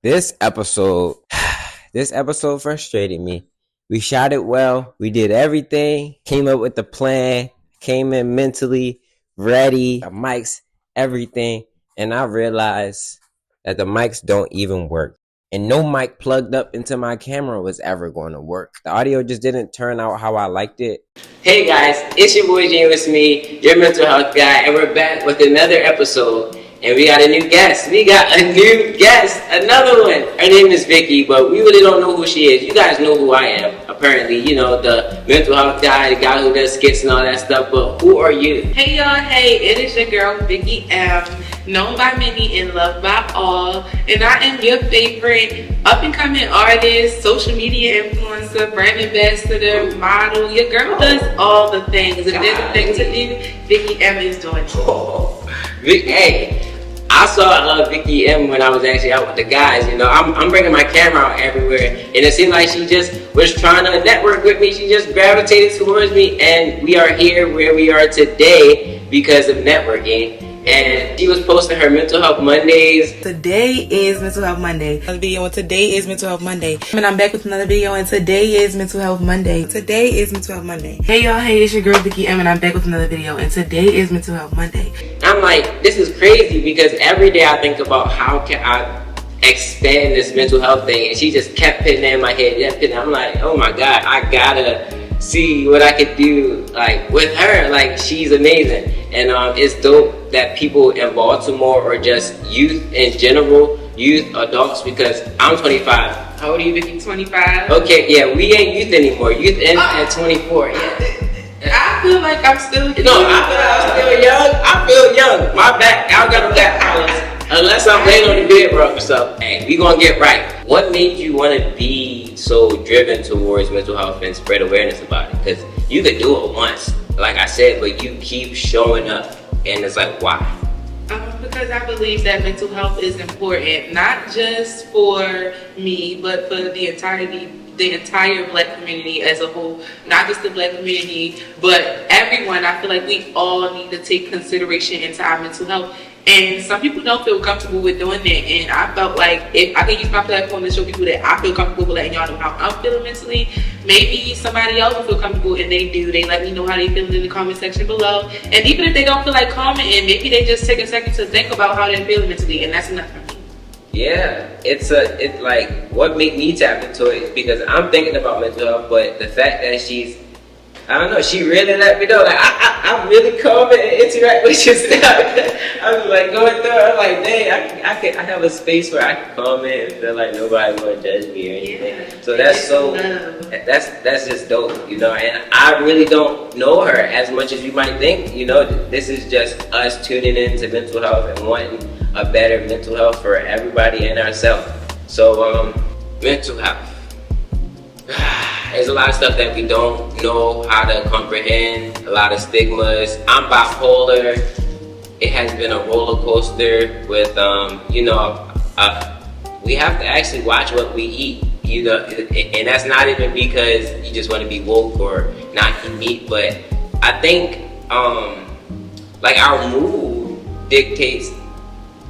This episode frustrated me. We shot it well. We did everything. Came up with the plan. Came in mentally ready. The mics, everything. And I realized that the mics don't even work. And no mic plugged up into my camera was ever going to work. The audio just didn't turn out how I liked it. Hey guys, it's your boy GenuisMe, your mental health guy, and we're back with another episode. And we got a new guest. Another one. Her name is Vikki, but we really don't know who she is. You guys know who I am, apparently. You know, the mental health guy, the guy who does skits and all that stuff. But who are you? Hey y'all, it is your girl Vikki M, known by many and loved by all. And I am your favorite up-and-coming artist, social media influencer, brand ambassador, model. Your girl does all the things. If there's a thing to do, Vikki M is doing it. Hey. I saw Vikki M when I was actually out with the guys. You know, I'm bringing my camera out everywhere, and it seemed like she just was trying to network with me. She just gravitated towards me, and we are here where we are today because of networking. And she was posting her Mental Health Mondays. Today is Mental Health Monday. Another video, and today is Mental Health Monday. And I'm back with another video, and today is Mental Health Monday. Today is Mental Health Monday. Hey y'all, it's your girl Vikki M, and I'm back with another video, and today is Mental Health Monday. I'm like, this is crazy because every day I think about how can I expand this mental health thing, and she just kept putting it in my head. I'm like, oh my God, I gotta see what I could do like with her. Like, she's amazing. And it's dope that people in Baltimore or just youth in general, youth, adults, because I'm 25. How old are you, Vikki? 25? Okay, yeah, we ain't youth anymore. Youth ends at 24. Yeah. I feel like I'm still young. No, I feel like I'm still young. I feel young. My back, I got a back balance. Unless I'm laying on the bed, bro. So, hey, we gonna get right. What made you want to be so driven towards mental health and spread awareness about it? Because you could do it once, like I said, but you keep showing up, and it's like, why? Because I believe that mental health is important, not just for me, but for the entire Black community as a whole. Not just the Black community, but everyone. I feel like we all need to take consideration into our mental health. And some people don't feel comfortable with doing that. And I felt like if I could use my platform to show people that I feel comfortable with letting y'all know how I'm feeling mentally, maybe somebody else will feel comfortable, and they do. They let me know how they feel in the comment section below. And even if they don't feel like commenting, maybe they just take a second to think about how they're feeling mentally, and that's enough for me. Yeah, it's like what made me tap into it, because I'm thinking about mental health, but the fact that I don't know, she really let me know. Like, I really comment and interact with your stuff. I was like going through, I'm like, dang, I have a space where I can comment and feel like nobody's going to judge me or anything. Yeah. So that's just dope, you know. And I really don't know her as much as you might think. You know, this is just us tuning into mental health and wanting a better mental health for everybody and ourselves. So, mental health. There's a lot of stuff that we don't know how to comprehend, a lot of stigmas. I'm bipolar. It has been a roller coaster with, you know, we have to actually watch what we eat, you know, and that's not even because you just want to be woke or not eat meat, but I think, like, our mood dictates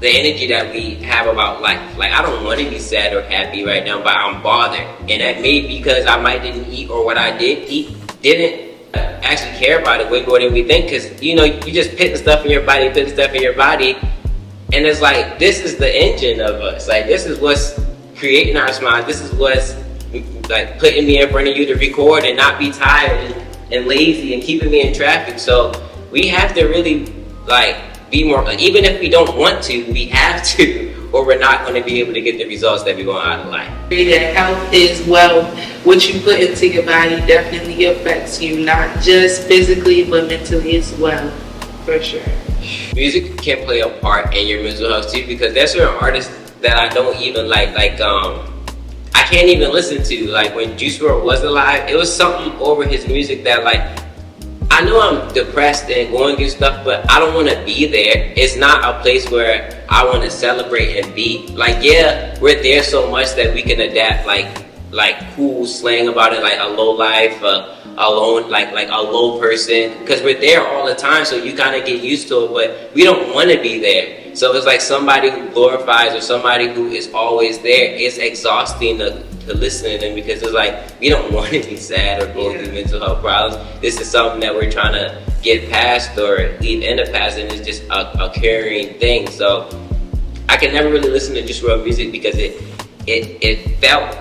the energy that we have about life. Like, I don't want to be sad or happy right now, but I'm bothered. And that may be because I might didn't eat, or what I did eat didn't actually care about it way more than we think. Because, you know, you just put the stuff in your body, and it's like, this is the engine of us. Like, this is what's creating our smile. This is what's like putting me in front of you to record and not be tired and lazy and keeping me in traffic. So we have to really, like, be more, even if we don't want to, we have to, or we're not going to be able to get the results that we want out of life. That health is wealth. What you put into your body definitely affects you, not just physically, but mentally as well, for sure. Music can play a part in your mental health too, because there's certain artists that I don't even like I can't even listen to. Like, when Juice WRLD was alive, it was something over his music that, like, I know I'm depressed and going through stuff, but I don't want to be there. It's not a place where I want to celebrate and be. Like, yeah, we're there so much that we can adapt, like cool slang about it, like a low life, alone, like a low person, because we're there all the time, so you kind of get used to it, but we don't want to be there. So it's like somebody who glorifies or somebody who is always there. It's exhausting to listen to them because it's like we don't want to be sad or go through mental health problems. This is something that we're trying to get past or leave in the past, and it's just a carrying thing. So I can never really listen to just real music because it felt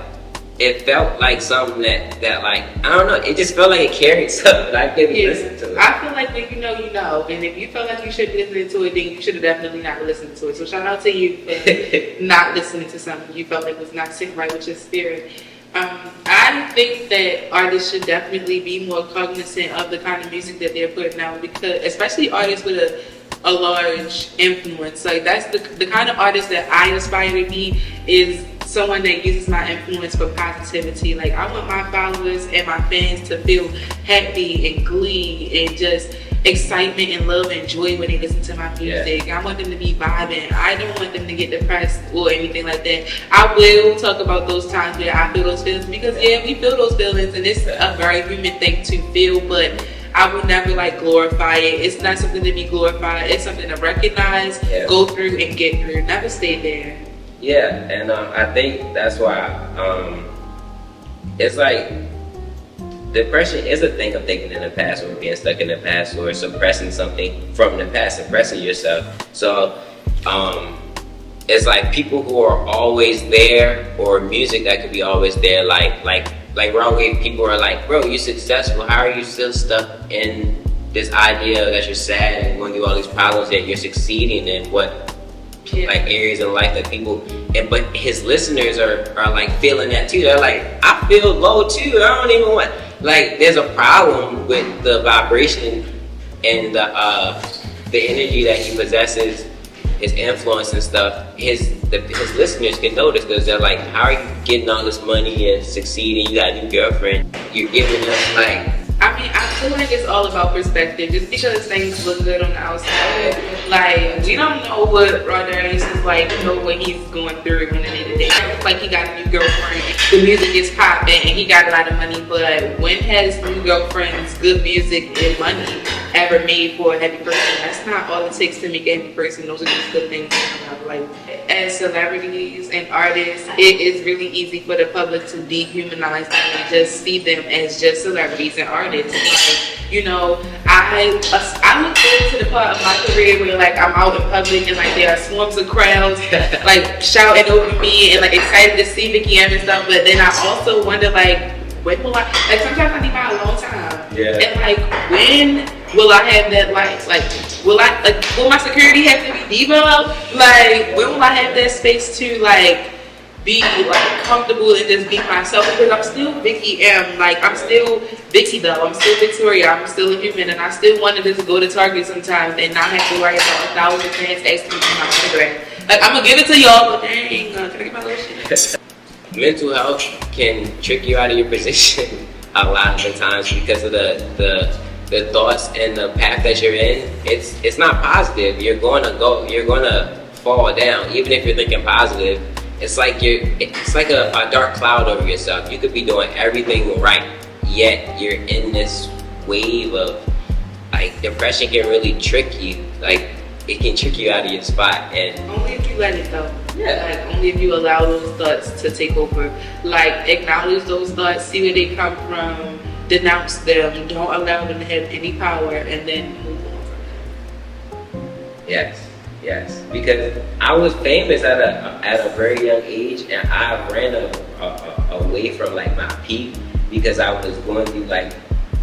like something that like, I don't know, it just felt like it carried something. I couldn't listen to it. I feel like when you know, and if you felt like you should be listening to it, then you should have definitely not listened to it. So shout out to you for not listening to something you felt like was not sitting right with your spirit. I think that artists should definitely be more cognizant of the kind of music that they're putting out, because especially artists with a large influence. Like that's the kind of artist that I aspire to be, is someone that uses my influence for positivity. Like I want my followers and my fans to feel happy and glee and just excitement and love and joy when they listen to my music. I want them to be vibing. I don't want them to get depressed or anything like that. I will talk about those times where I feel those feelings, because we feel those feelings and it's a very human thing to feel, but I will never like glorify it. It's not something to be glorified. It's something to recognize, go through and get through. Never stay there. Yeah, and I think that's why it's like depression is a thing of thinking in the past or being stuck in the past or suppressing something from the past, suppressing yourself. So it's like people who are always there, or music that could be always there, like wrong way people are like, bro, you're successful, how are you still stuck in this idea that you're sad and going through all these problems, that you're succeeding in what like areas in life that people, but his listeners are like feeling that too. They're like, I feel low too, I don't even want, like there's a problem with the vibration and the energy that he possesses, his influence and stuff. His listeners can notice, because they're like, how are you getting all this money and succeeding? You got a new girlfriend, you're giving us like, I mean, I feel like it's all about perspective. Just because things look good on the outside, like we don't know what Raw Darius is like, what he's going through in the day-to-day. Like he got a new girlfriend, the music is popping, and he got a lot of money. But when has new girlfriends, good music, and money ever made for a happy person? That's not all it takes to make a happy person. Those are just good things to have. Like as celebrities and artists, it is really easy for the public to dehumanize them and just see them as just celebrities and artists. Like, I look forward to the part of my career where like I'm out in public and like there are swarms of crowds like shouting over me and like excited to see Vikki and stuff. But then I also wonder like, when will I, like sometimes I need my alone time. Yeah. And like, when will I have that life? Like, will my security have to be devo? Like, when will I have that space to like be like comfortable and just be myself? Because I'm still Vikki M. Like I'm still Vikki though. I'm still Victoria. I'm still a human, and I still want to just go to Target sometimes and not have to worry about 1,000 fans asking me for my autograph. Like I'm gonna give it to y'all, but dang, can I get my little shit? Mental health can trick you out of your position a lot of the times because of the thoughts and the path that you're in. It's not positive. You're gonna fall down, even if you're thinking positive. It's like a dark cloud over yourself. You could be doing everything right, yet you're in this wave of like depression can really trick you. Like it can trick you out of your spot, and only if you let it go. Yeah. Like only if you allow those thoughts to take over. Like acknowledge those thoughts, see where they come from, denounce them, don't allow them to have any power, and then move on. Yes, because I was famous at a very young age, and I ran away from like my peak because I was going through like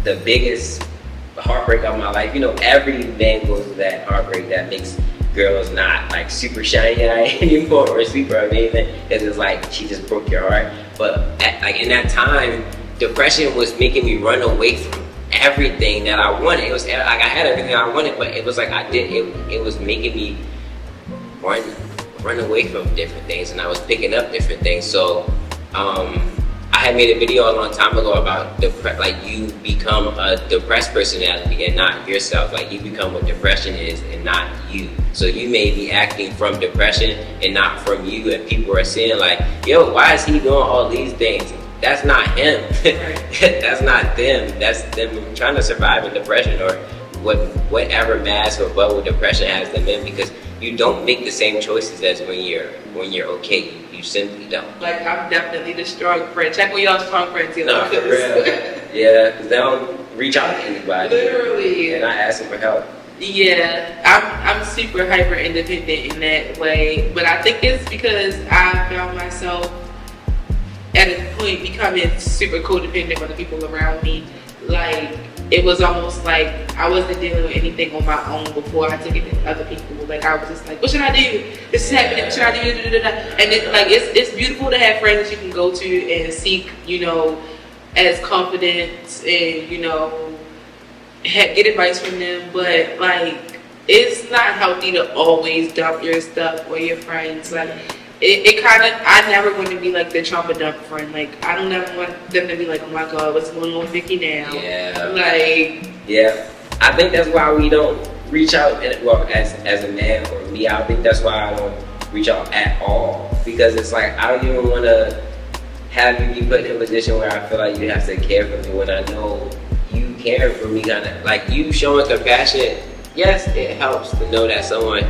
the biggest heartbreak of my life. Every man goes through that heartbreak that makes girls not like super shiny anymore or super amazing, because it's like she just broke your heart. But in that time, depression was making me run away from everything that I wanted. It was like I had everything I wanted, but it was like it was making me run away from different things, and I was picking up different things. So I had made a video a long time ago about like you become a depressed personality and not yourself. Like you become what depression is and not you. So you may be acting from depression and not from you, and people are saying like, yo, why is he doing all these things? That's not him. That's not them. That's them trying to survive in depression, or whatever mask or bubble depression has them in, because you don't make the same choices as when you're okay. You simply don't. Like, I'm definitely the strong friend. Check with y'all strong friends. No, for real. Yeah, because they don't reach out to anybody. Literally. And I ask them for help. Yeah, I'm super hyper independent in that way, but I think it's because I found myself at a point becoming super codependent on the people around me. Like, it was almost like I wasn't dealing with anything on my own before I took it to other people. Like, I was just like, what should I do? This is happening. What should I do? Da, da, da, da. And it's beautiful to have friends that you can go to and seek, as confidence and, get advice from them. But, like, it's not healthy to always dump your stuff or your friends. Like, I never want to be like the trauma dump friend. Like, I don't ever want them to be like, oh my God, what's going on with Vikki now? Yeah. Like. Yeah. I think that's why we don't reach out, as a man or me, I think that's why I don't reach out at all. Because it's like, I don't even want to have you be put in a position where I feel like you have to care for me when I know you care for me, kind of. Like, you showing compassion, yes, it helps to know that someone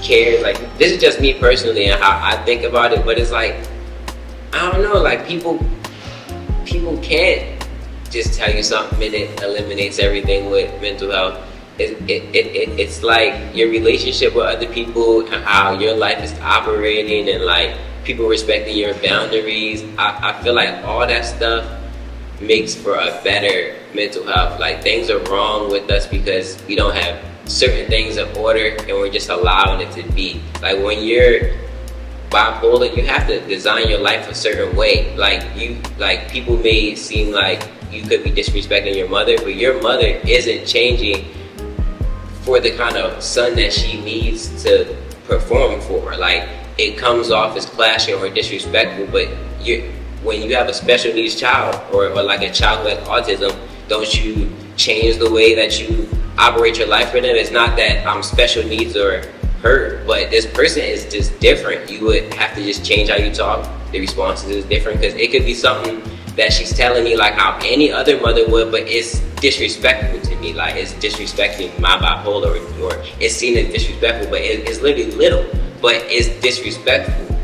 cares. Like, this is just me personally and how I think about it, but it's like, I don't know, like, people can't just tell you something and it eliminates everything with mental health. It's like your relationship with other people and how your life is operating and like people respecting your boundaries. I feel like all that stuff makes for a better mental health. Like, things are wrong with us because we don't have certain things in order and we're just allowing it to be. Like, when you're bipolar, you have to design your life a certain way. Like people may seem like you could be disrespecting your mother, but your mother isn't changing for the kind of son that she needs to perform for. Like, it comes off as clashing or disrespectful, but when you have a special needs child or like a child who has autism, don't you change the way that you operate your life for them? It's not that special needs or hurt, but this person is just different. You would have to just change how you talk. The responses is different because it could be something that she's telling me like how any other mother would, but it's disrespectful to me. Like, it's disrespecting my bipolar, or it's seen as disrespectful, but it's literally little, but it's disrespectful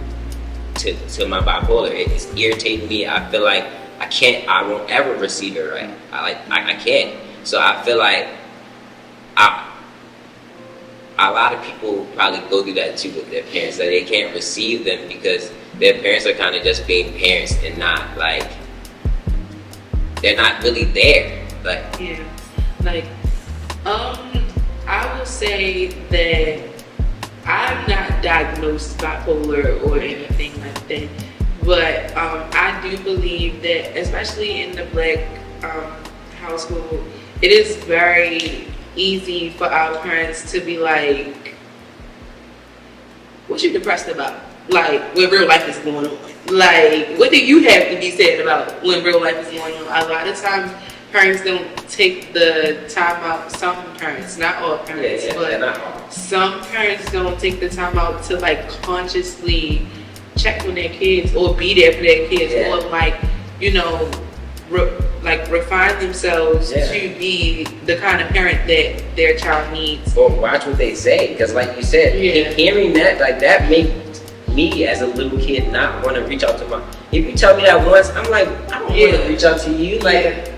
to my bipolar. It's irritating me. I feel like I won't ever receive it right. I can't. So I feel like a lot of people probably go through that too with their parents, that they can't receive them because their parents are kind of just being parents and not like, they're not really there. Like, yeah, like, I will say that I'm not diagnosed bipolar or anything like that, but I do believe that, especially in the Black household, it is very easy for our parents to be like, what you depressed about? Like, when real life is going on. Like, what do you have to be said about when real life is going on? A lot of times, parents don't take the time out. Some parents, not all parents, but some parents don't take the time out to like consciously check on their kids or be there for their kids, or like, refine themselves to be the kind of parent that their child needs. Or watch what they say, because like you said, hearing that, like, that made me as a little kid not want to reach out to my. If you tell me that once, I'm like, I don't want to reach out to you. Like,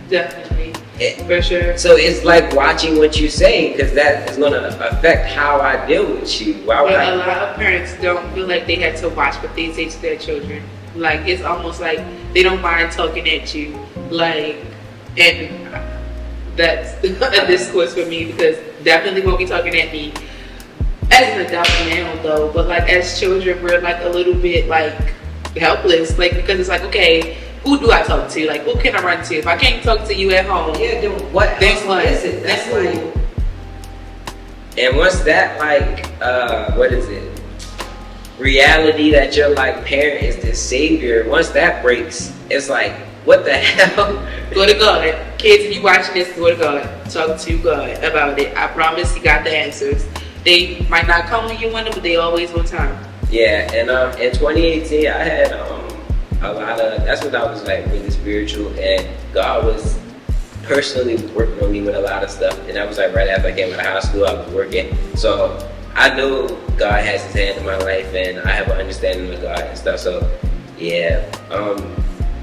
definitely, for sure. So it's like watching what you say, because that is going to affect how I deal with you. But a lot of parents don't feel like they have to watch what they say to their children. Like, it's almost like they don't mind talking at you. Like, and that's a discourse for me, because definitely won't be talking at me as an adult now though, but like as children we're like a little bit like helpless, like, because it's like, okay, who do I talk to? Like, who can I run to? If I can't talk to you at home, then what else is it? That's like, and once that like what is it? Reality that your like parent is the savior, once that breaks, it's like, what the hell? Go to God. Kids, if you watching this, go to God. Talk to God about it. I promise He got the answers. They might not come when you want them, but they always on time. Yeah, and in 2018, I had a lot of, that's when I was like really spiritual, and God was personally working on me with a lot of stuff. And that was like right after I came out of high school, I was working. So I know God has His hand in my life, and I have an understanding of God and stuff. So yeah,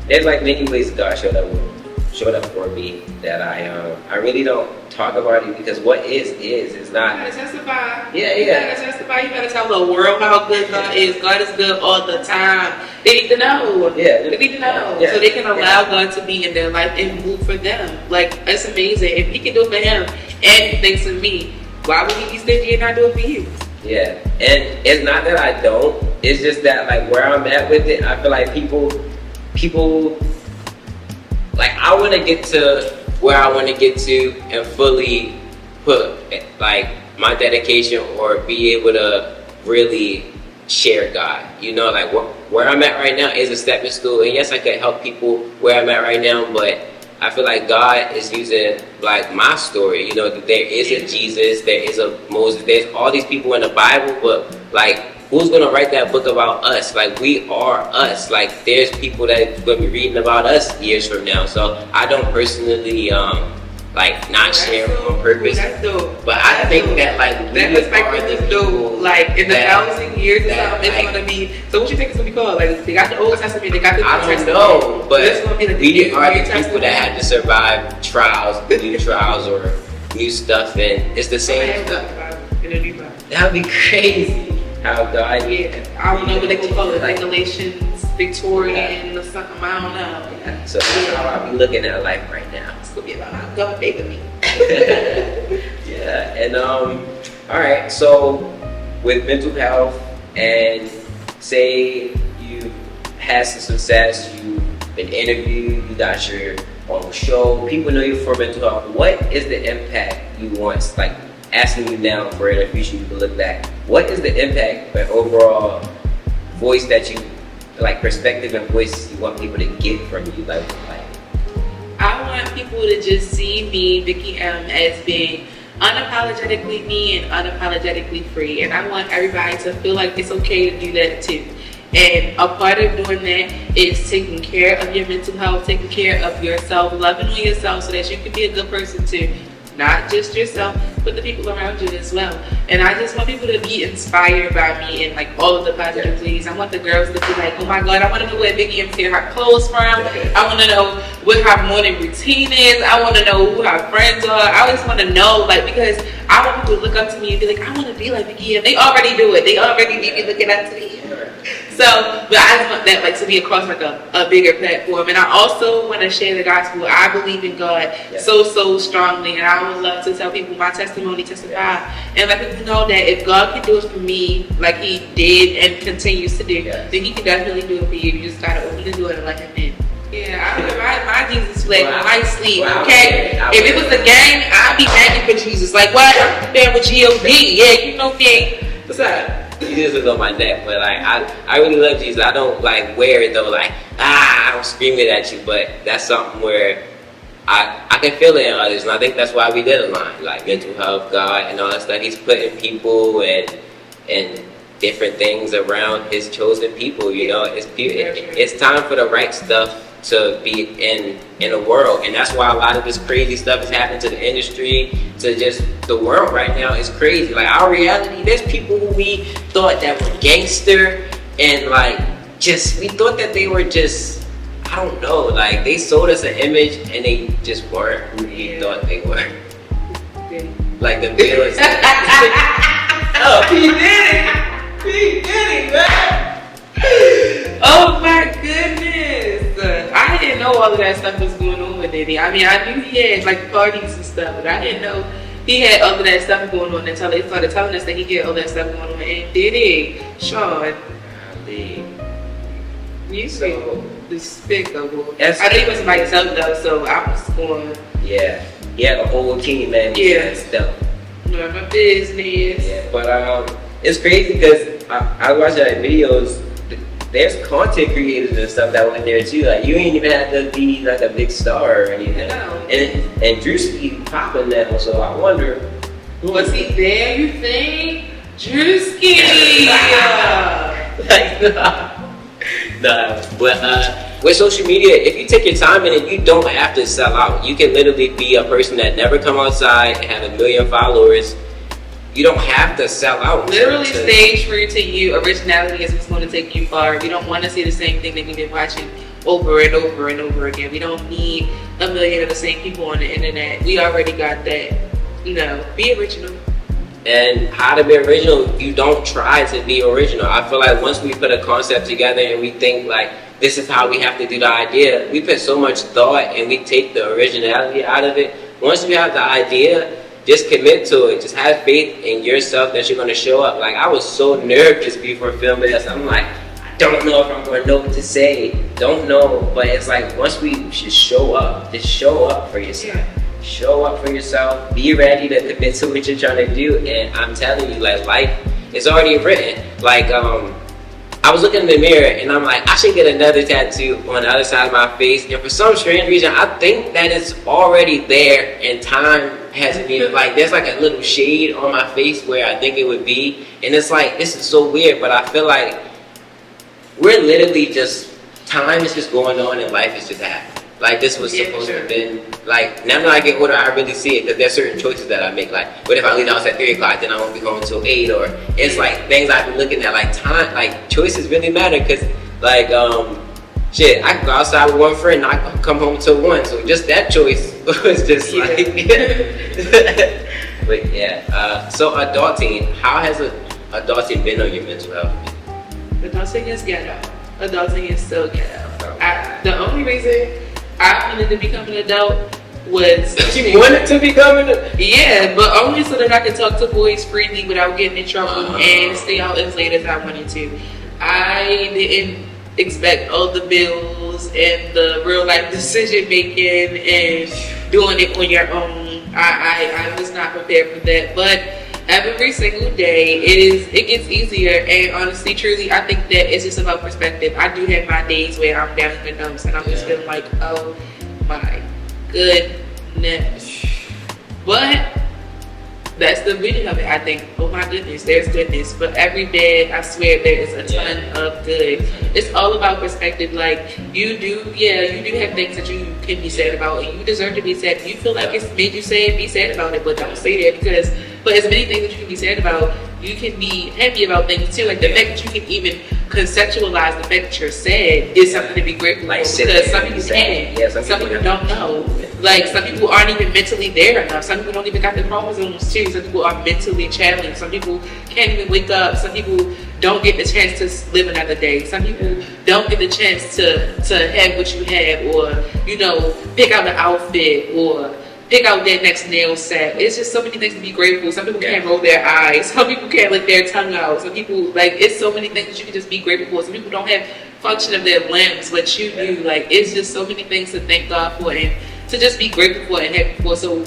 there's like many ways God showed up for me that I really don't talk about it, because what is it's not. You gotta testify. Yeah. You gotta testify. You gotta tell the world how good God is. God is good all the time. They need to know. Yeah. They need to know. Yeah. So they can allow God to be in their life and move for them. Like, it's amazing. If He can do it for him and He thinks of me, why would He be stingy and not do it for you? Yeah. And it's not that I don't. It's just that, like, where I'm at with it, I feel like people, like, I want to get to where I want to get to and fully put, like, my dedication or be able to really share God. You know, like, where I'm at right now is a stepping stool. And yes, I could help people where I'm at right now, but I feel like God is using, like, my story. You know, there is a Jesus, there is a Moses, there's all these people in the Bible, but, like, who's gonna write that book about us? Like, we are us. Like, there's people that are gonna be reading about us years from now. So I don't personally like not share on purpose. That's dope. But I think that, like, that perspective is dope. Like, in the 1,000 years or something, it's gonna be. So what you think it's gonna be called? Like, they got the Old Testament, they got the New Testament. I don't know, but it's gonna be the we are the New people Testament. that had to survive trials, new trials, or new stuff, and it's the same stuff. That would be crazy. How God, yeah, I don't know what they gonna call it, like Galatians, Victorian, or something. I don't know. Yeah. So that's how I be looking at life right now. It's gonna be about how God favored me. Yeah, and all right. So with mental health, and say you had some success, you've been interviewed, you got your own show, people know you for mental health. What is the impact you want? Like, asking you now for in the future, you can look back. What is the impact, but overall voice that you, like, perspective and voice you want people to get from you? Like I want people to just see me, Vikki M, as being unapologetically me and unapologetically free. And I want everybody to feel like it's okay to do that too. And a part of doing that is taking care of your mental health, taking care of yourself, loving on yourself so that you can be a good person too. Not just yourself, but the people around you as well. And I just want people to be inspired by me and, like, all of the positive things. I want the girls to be like, oh my God, I want to know where Vikki M's getting her clothes from. I want to know what her morning routine is. I want to know who her friends are. I just want to know, like, because I want people to look up to me and be like, I want to be like Vikki M. They already do it. They already need me looking up to me. So, but I just want that, like, to be across, like, a bigger platform. And I also want to share the gospel. I believe in God so strongly, and I would love to tell people my testimony, testify, and let people know that if God can do it for me, like He did and continues to do, then He can definitely do it for you. You just gotta open the door and let Him in. Yeah, I wear my Jesus flag on my sleeve, okay? If it was a gang, I'd be begging for Jesus. Like, what? I'm there with G.O.D. Yeah, you know me. What's up? Jesus is on my neck, but, like, I really love Jesus. I don't, like, wear it though, like, I don't scream it at you, but that's something where I can feel it in others, and I think that's why we did align, like mental health, God, and all that stuff. He's putting people and different things around His chosen people. You know, it's time for the right stuff to be in the world, and that's why a lot of this crazy stuff is happening to the industry, to just the world right now is crazy. Like, our reality, there's people who we thought that were gangster, and, like, just we thought that they were just, I don't know, like, they sold us an image and they just weren't who we thought they were. Like the villains. Oh, he did it, man. Oh my goodness. I didn't know all of that stuff was going on with Diddy. I mean, I knew he had, like, parties and stuff, but I didn't know he had all of that stuff going on until they started telling us that he had all that stuff going on. And Diddy, Sean, you so despicable. I know he wasn't by himself though, so I was going. Yeah, the whole team, man. Yeah, stuff. None of my business. Yeah, but it's crazy because I watch like videos. There's content creators and stuff that went there too. Like, you ain't even have to be like a big star or anything. No. And Drewski popping now, so I wonder. Was he there? You think? Drewski. Nah. But with social media, if you take your time in it, you don't have to sell out. You can literally be a person that never come outside and have 1 million followers you don't have to sell out. Literally stay true to you. Originality is what's going to take you far. We don't want to see the same thing that we've been watching over and over and over again. We don't need a million of the same people on the internet. We already got that. Be original. And how to be original, you don't try to be original. I feel like once we put a concept together and we think like, this is how we have to do the idea, we put so much thought and we take the originality out of it. Once you have the idea, just commit to it. Just have faith in yourself that you're going to show up. Like, I was so nervous before filming this. I'm like, I don't know if I'm going to know what to say. Don't know. But it's like, once we just show up, just show up for yourself. Yeah. Show up for yourself. Be ready to commit to what you're trying to do. And I'm telling you, like, life is already written. Like, I was looking in the mirror and I'm like, I should get another tattoo on the other side of my face. And for some strange reason, I think that it's already there and time hasn't even, like, there's like a little shade on my face where I think it would be. And it's like, this is so weird, but I feel like we're literally just, time is just going on and life is just happening. Like, this was supposed to have been, like, now that I get older, I really see it, because there's certain choices that I make. Like, what if I leave the house at 3 o'clock, then I won't be home until 8, or it's like things I've been looking at, like time, like choices really matter, because like, shit, I can go outside with one friend, not come home until 1, so just that choice was just like, but yeah, so adulting, how has adulting been on your mental health? Adulting is ghetto. Adulting is so ghetto. The only reason I wanted to become an adult was you wanted to become an adult? Yeah, but only so that I could talk to boys freely without getting in trouble and stay out as late as I wanted to. I didn't expect all the bills and the real life decision making and doing it on your own. I was not prepared for that, but every single day it gets easier, and honestly, truly, I think that it's just about perspective. I do have my days where I'm down in the dumps and I'm just feeling like, oh my goodness. But that's the beauty of it, I think. Oh my goodness, there's goodness. But every day, I swear, there is a ton of good. It's all about perspective. Like, you do have things that you can be sad about, and you deserve to be sad. If you feel like it's made you sad, be sad about it, but don't say that, because but as many things that you can be sad about, you can be happy about things too. Like, the fact that you can even conceptualize the fact that you're sad is something to be grateful for, because some people can't. Yeah, some people don't know. Like, some people aren't even mentally there enough. Some people don't even got the chromosomes too. Some people are mentally challenged. Some people can't even wake up. Some people don't get the chance to live another day. Some people don't get the chance to have what you have, or pick out an outfit, or pick out their next nail set. It's just so many things to be grateful. Some people can't roll their eyes. Some people can't lick their tongue out. Some people, like, it's so many things that you can just be grateful for. Some people don't have function of their limbs, but you do. Like, it's just so many things to thank God for and to just be grateful for and happy for. So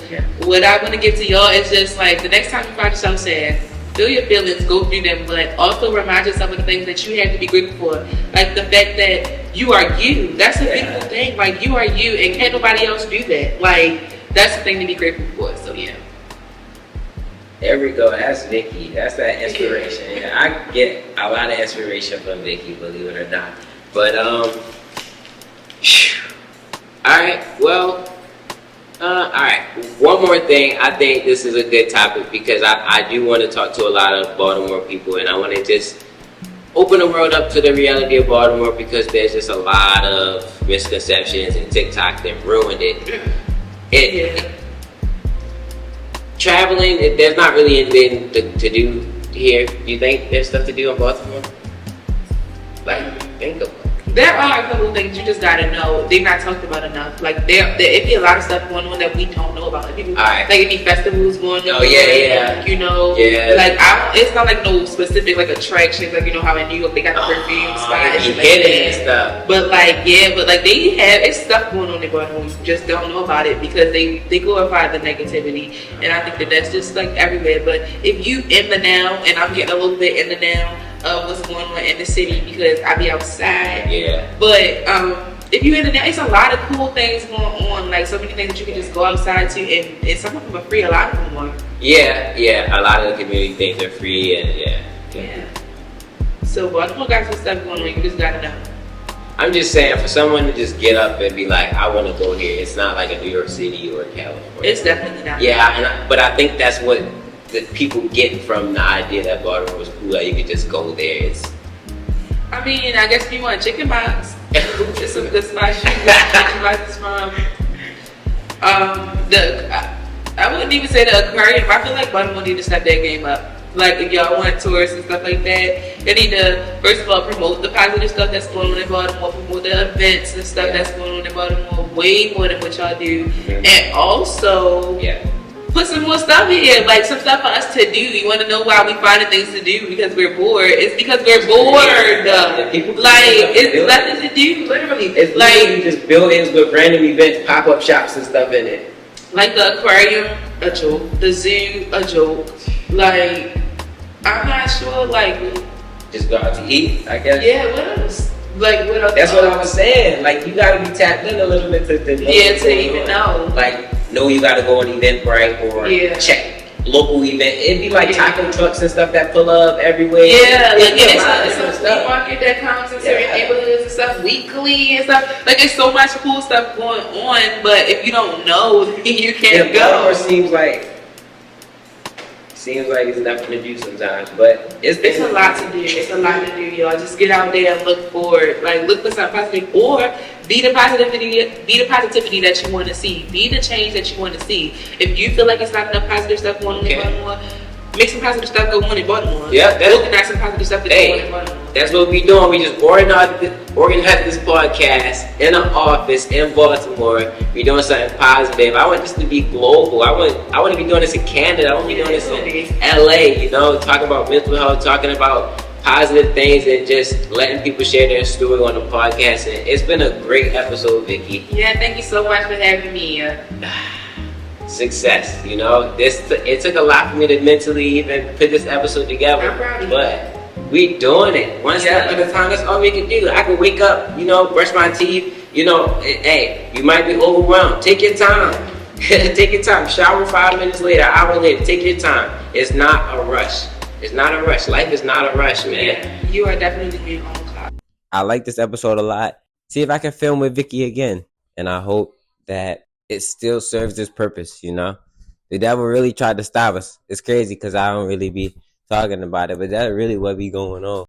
what I want to give to y'all is just, like, the next time you find yourself sad, feel your feelings, go through them, but also remind yourself of the things that you have to be grateful for. Like, the fact that you are you. That's a beautiful thing. Like, you are you, and can't nobody else do that. Like, that's the thing to be grateful for. So yeah. There we go. That's Vikki. That's that inspiration. Yeah, I get a lot of inspiration from Vikki, believe it or not. But all right. Well, all right. One more thing. I think this is a good topic, because I do want to talk to a lot of Baltimore people, and I want to just open the world up to the reality of Baltimore, because there's just a lot of misconceptions, and TikTok that ruined it. Traveling, there's not really anything to do here. Do you think there's stuff to do in Baltimore? Like, think of it. There are a couple of things you just gotta know. They're not talked about enough. Like, there be a lot of stuff going on that we don't know about. Like, people, like, any festivals going on. Oh yeah. Like, it's not like no specific like attractions. Like, how in New York they got the perfume spots and stuff. But like, they have it's stuff going on in Baltimore. You just don't know about it because they glorify the negativity, and I think that's just like everywhere. But if you in the now, and I'm getting a little bit in the now of what's going on in the city, because I be outside. Yeah. But if you're in the now, it's a lot of cool things going on. Like, so many things that you can just go outside to, and some of them are free. A lot of them are. Yeah. A lot of the community things are free, and yeah. So Baltimore got some stuff going on. You just gotta know. I'm just saying, for someone to just get up and be like, I want to go here, it's not like a New York City or California. It's definitely not. Yeah, but I think that's what that people get from the idea that Baltimore was cool, that you could just go there. I mean, I guess if you want a chicken box, it's some good spots. You can get chicken boxes from. I wouldn't even say the aquarium. I feel like Baltimore need to step that game up. Like, if y'all want tourists and stuff like that, they need to, first of all, promote the positive stuff that's going on in Baltimore, promote the events and stuff that's going on in Baltimore way more than what y'all do. And also, put some more stuff here, like some stuff for us to do. You want to know why we finding things to do? Because we're bored. It's because we're bored. Like, it's nothing to do, literally. It's like just buildings with random events, pop-up shops and stuff in it. Like the aquarium, a joke. The zoo, a joke. Like, I'm not sure, like... Just go out to eat, I guess. Yeah, what else? Like, what else? That's what I was saying. Like, you gotta be tapped in a little bit to even know. Like, know you gotta go on Eventbrite or check local event. It'd be like taco trucks and stuff that pull up everywhere. Yeah, like it's a flea market that comes in certain neighborhoods and stuff weekly and stuff. Like, there's so much cool stuff going on, but if you don't know, you can't go. It seems like it's nothing to do sometimes, but it's a lot to do. It's a lot to do, y'all. Just get out there and look for it. Like, look for something positive, or be the positivity that you want to see. Be the change that you want to see. If you feel like it's not enough positive stuff going on in Baltimore, make some positive stuff go on in Baltimore. Yeah, organize some positive stuff that's going on in Baltimore. That's what we doing. We just organize this podcast in an office in Baltimore. We doing something positive. I want this to be global. I want to be doing this in Canada. I want to be doing this in LA. You know, talking about mental health, talking about positive things, and just letting people share their story on the podcast. And it's been a great episode, Vikki. Yeah, thank you so much for having me. Success. You know, it took a lot for me to mentally even put this episode together. I'm proud of but we doing it one step at a time. That's all we can do. I can wake up, you know, brush my teeth. You know, hey, you might be overwhelmed. Take your time. Take your time. Shower 5 minutes later, an hour later. Take your time. It's not a rush. It's not a rush. Life is not a rush, man. Yeah, you are definitely being on clock. I like this episode a lot. See if I can film with Vikki again. And I hope that it still serves its purpose, you know? The devil really tried to stop us. It's crazy because I don't really be talking about it, but that's really what be going on.